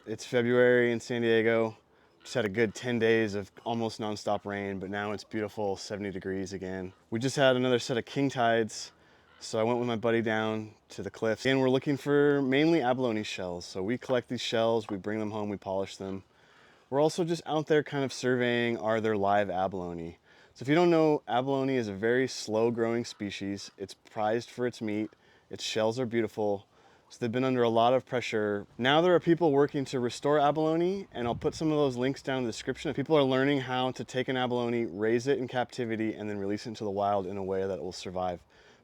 It's February in San Diego. Just had a good 10 days of almost nonstop rain, but now it's beautiful, 70 degrees again. We just had another set of king tides, so I went with my buddy down to the cliffs. And we're looking for mainly abalone shells. So we collect these shells, we bring them home, we polish them. We're also just out there kind of surveying, are there live abalone? So if you don't know, abalone is a very slow growing species. It's prized for its meat. Its shells are beautiful. So they've been under a lot of pressure. Now there are people working to restore abalone, and I'll put some of those links down in the description. People are learning how to take an abalone, raise it in captivity, and then release it into the wild in a way that it will survive.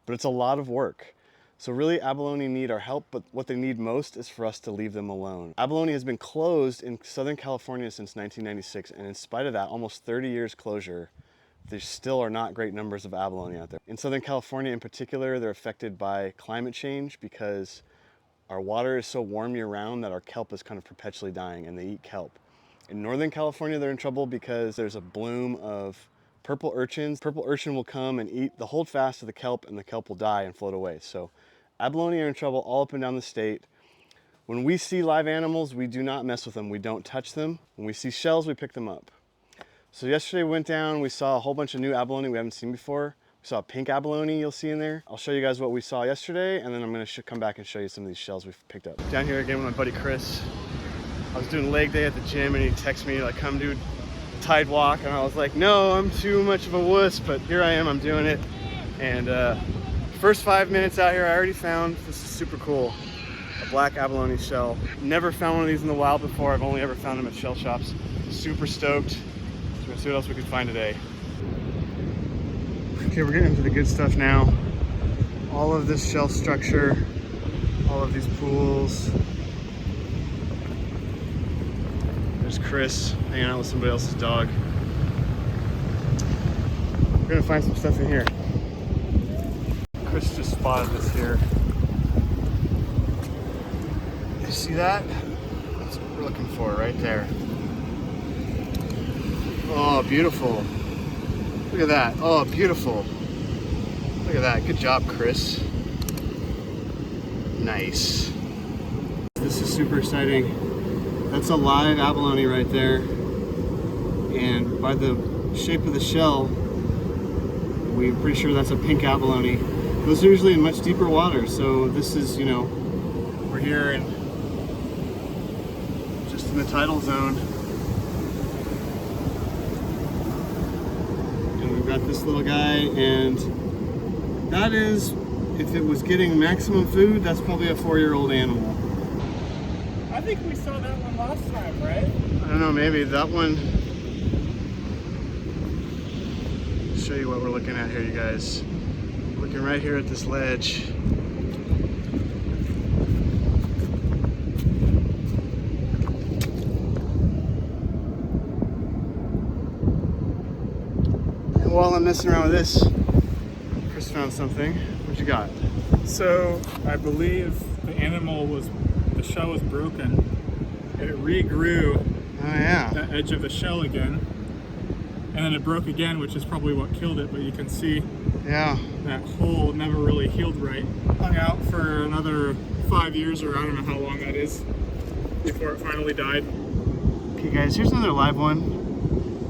But it's a lot of work. So really, abalone need our help, but what they need most is for us to leave them alone. Abalone has been closed in Southern California since 1996, and in spite of that, almost 30 years closure, there still are not great numbers of abalone out there. In Southern California in particular, they're affected by climate change because our water is so warm year-round that our kelp is kind of perpetually dying, and they eat kelp. In Northern California, they're in trouble because there's a bloom of purple urchins. Purple urchin will come and eat the holdfast of the kelp, and the kelp will die and float away. So abalone are in trouble all up and down the state. When we see live animals, we do not mess with them. We don't touch them. When we see shells, we pick them up. So yesterday we went down, we saw a whole bunch of new abalone we haven't seen before. We saw a pink abalone you'll see in there. I'll show you guys what we saw yesterday, and then I'm gonna come back and show you some of these shells we've picked up. Down here again with my buddy Chris. I was doing leg day at the gym, and he texted me like, come do tide walk, and I was like, no, I'm too much of a wuss, but here I am, I'm doing it. And first 5 minutes out here, I already found, this is super cool, a black abalone shell. Never found one of these in the wild before. I've only ever found them at shell shops. Super stoked. So we're gonna see what else we can find today. Okay, we're getting into the good stuff now. All of this shell structure, all of these pools. There's Chris hanging out with somebody else's dog. We're gonna find some stuff in here. Chris just spotted this here. You see that? That's what we're looking for right there. Oh, beautiful. Look at that. Oh, beautiful. Look at that. Good job, Chris. Nice. This is super exciting. That's a live abalone right there. And by the shape of the shell, we're pretty sure that's a pink abalone. Those are usually in much deeper water. So this is, you know, we're here in just in the tidal zone. We've got this little guy, and that is, if it was getting maximum food, that's probably a 4-year-old animal. I think we saw that one last time, right? I don't know, maybe that one. I'll show you what we're looking at here, you guys. We're looking right here at this ledge. While I'm messing around with this, Chris found something. What you got? So I believe the shell was broken. It regrew the edge of the shell again, and then it broke again, which is probably what killed it. But you can see that hole never really healed right. Hung out for another 5 years, or I don't know how long that is, before it finally died. Okay guys, here's another live one.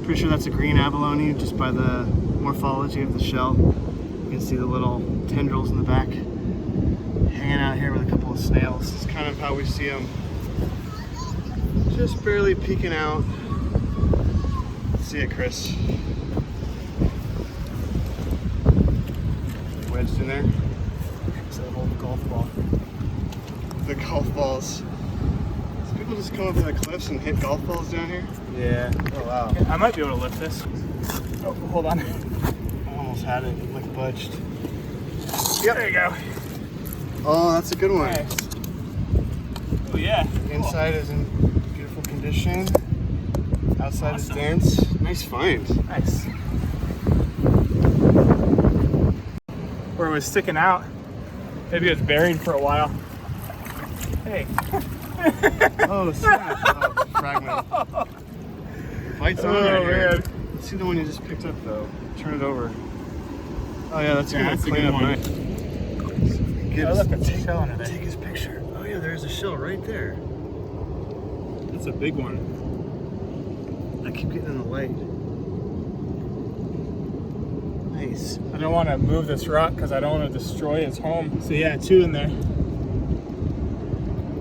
Pretty sure that's a green abalone just by the morphology of the shell. You can see the little tendrils in the back. Hanging out here with a couple of snails. This is kind of how we see them. Just barely peeking out. See it, Chris. Wedged in there. It's an old golf ball. The golf balls. So people just come up to the cliffs and hit golf balls down here? Yeah. Oh wow. I might be able to lift this. Oh, hold on. I almost had it, like budged. Yep. There you go. Oh, that's a good one. Nice. Oh yeah. Inside is in beautiful condition. Outside is dense. Nice find. Nice. Where it was sticking out. Maybe it was buried for a while. Hey. Oh, snap. Oh, fragment. Bites on right here. Man. Let's see the one you just picked up, though. Turn it over. Oh, yeah, that's Yeah, gonna that's a clean good up one. nice. Oh, look, it's a shell under there. Take his picture. Oh, yeah, there's a shell right there. That's a big one. I keep getting in the light. Nice. I don't want to move this rock because I don't want to destroy its home. So yeah, 2 in there.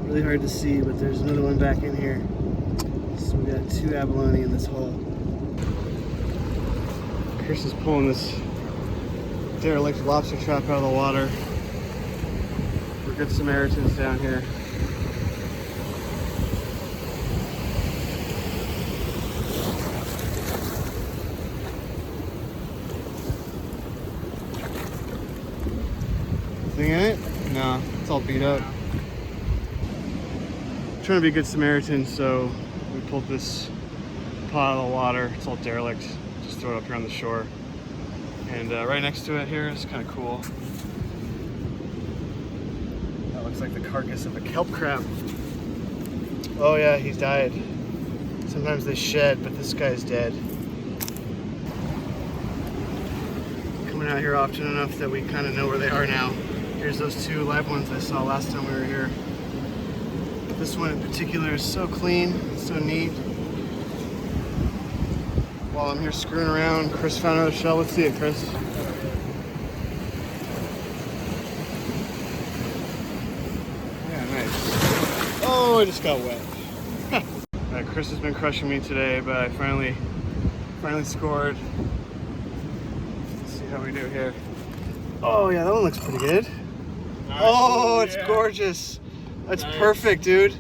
Really hard to see, but there's another one back in here. So we got 2 abalone in this hole. Chris is pulling this derelict lobster trap out of the water. We're good Samaritans down here. Anything in it? No, it's all beat up. Trying to be a good Samaritan, so we pulled this pot out of the water. It's all derelict. Just throw it up here on the shore. And right next to it here is kind of cool. That looks like the carcass of a kelp crab. Oh yeah, he's died. Sometimes they shed, but this guy's dead. Coming out here often enough that we kind of know where they are now. Here's those 2 live ones I saw last time we were here. This one in particular is so clean, so neat. While I'm here screwing around, Chris found another shell. Let's see it, Chris. Yeah, nice. Oh, I just got wet. Chris has been crushing me today, but I finally scored. Let's see how we do here. Oh yeah, that one looks pretty good. Nice. Oh, it's yeah. gorgeous. That's Nice. perfect, dude.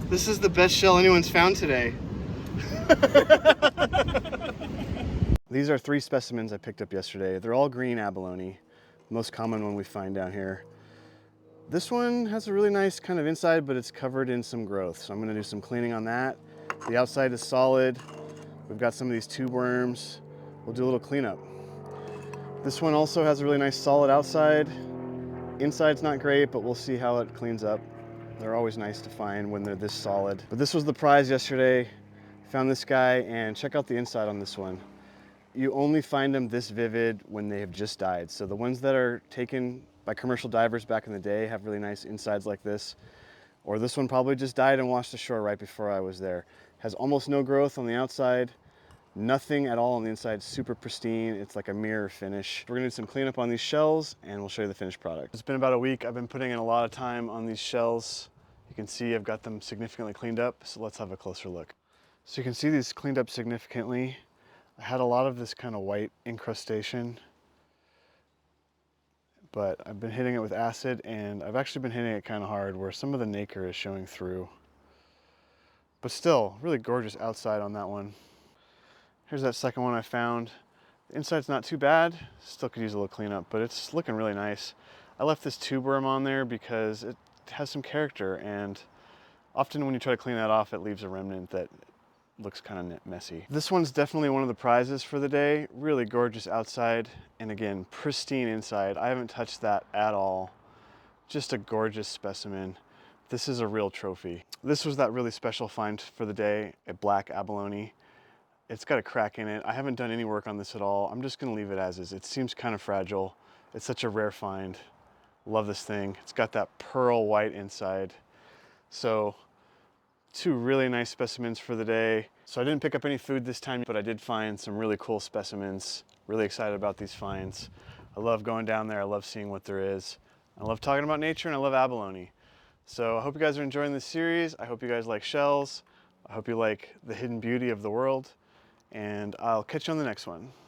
This is the best shell anyone's found today. These are 3 specimens I picked up yesterday. They're all green abalone, most common one we find down here. This one has a really nice kind of inside, but it's covered in some growth. So I'm gonna do some cleaning on that. The outside is solid. We've got some of these tube worms. We'll do a little cleanup. This one also has a really nice solid outside. Inside's not great, but we'll see how it cleans up. They're always nice to find when they're this solid. But this was the prize yesterday. Found this guy, and check out the inside on this one. You only find them this vivid when they have just died. So the ones that are taken by commercial divers back in the day have really nice insides like this. Or this one probably just died and washed ashore right before I was there. Has almost no growth on the outside. Nothing at all on the inside, super pristine. It's like a mirror finish. We're gonna do some cleanup on these shells and we'll show you the finished product. It's been about a week. I've been putting in a lot of time on these shells. You can see I've got them significantly cleaned up, so let's have a closer look. So you can see these cleaned up significantly. I had a lot of this kind of white incrustation, but I've been hitting it with acid, and I've actually been hitting it kind of hard where some of the nacre is showing through. But still, really gorgeous outside on that one. Here's that second one I found. The inside's not too bad. Still could use a little cleanup, but it's looking really nice. I left this tube worm on there because it has some character, and often when you try to clean that off, it leaves a remnant that looks kind of messy. This one's definitely one of the prizes for the day. Really gorgeous outside, and again, pristine inside. I haven't touched that at all. Just a gorgeous specimen. This is a real trophy. This was that really special find for the day, a black abalone. It's got a crack in it. I haven't done any work on this at all. I'm just gonna leave it as is. It seems kind of fragile. It's such a rare find. Love this thing. It's got that pearl white inside. So 2 really nice specimens for the day. So I didn't pick up any food this time, but I did find some really cool specimens. Really excited about these finds. I love going down there. I love seeing what there is. I love talking about nature, and I love abalone. So I hope you guys are enjoying this series. I hope you guys like shells. I hope you like the hidden beauty of the world, and I'll catch you on the next one.